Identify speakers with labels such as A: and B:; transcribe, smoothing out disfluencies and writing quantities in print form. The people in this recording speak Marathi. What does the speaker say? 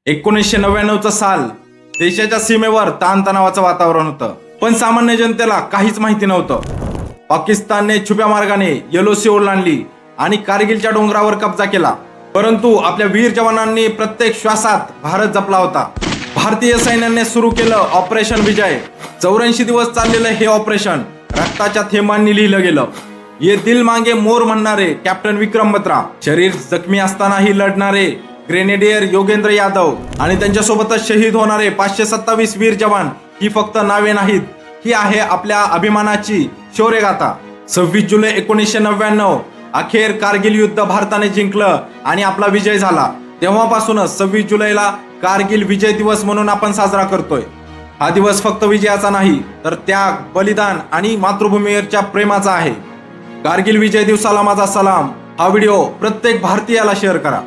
A: 1999चं साल देशाच्या सीमेवर ताणतणावाचं वातावरण होतं, पण सामान्य जनतेला काहीच माहिती नव्हतं. पाकिस्तानने छुप्या मार्गाने येलो सी ओलांडली आणि कारगिलच्या डोंगरावर कब्जा केला. परंतु आपल्या वीर जवानांनी प्रत्येक श्वासात भारत जपला होता. भारतीय सैन्याने सुरू केलं ऑपरेशन विजय. 84 दिवस चाललेलं हे ऑपरेशन रक्ताच्या थेंबांनी लिहिलं गेलं. ये दिल मांगे मोर म्हणणारे कॅप्टन विक्रम बत्रा, शरीर जखमी असतानाही लढणारे ग्रेनेडियर योगेंद्र यादव आणि त्यांच्यासोबतच शहीद होणारे 527 वीर जवान ही फक्त नावे नाहीत, ही आहे आपल्या अभिमानाची शौर्यगाथा. 26 जुलै 1999 अखेर कारगिल युद्ध भारताने जिंकलं आणि आपला विजय झाला. तेव्हापासूनच 26 जुलैला कारगिल विजय दिवस म्हणून आपण साजरा करतोय. हा दिवस फक्त विजयाचा नाही, तर त्याग, बलिदान आणि मातृभूमीवरच्या प्रेमाचा आहे. कारगिल विजय दिवसाला माझा सलाम. हा व्हिडिओ प्रत्येक भारतीयाला शेअर करा.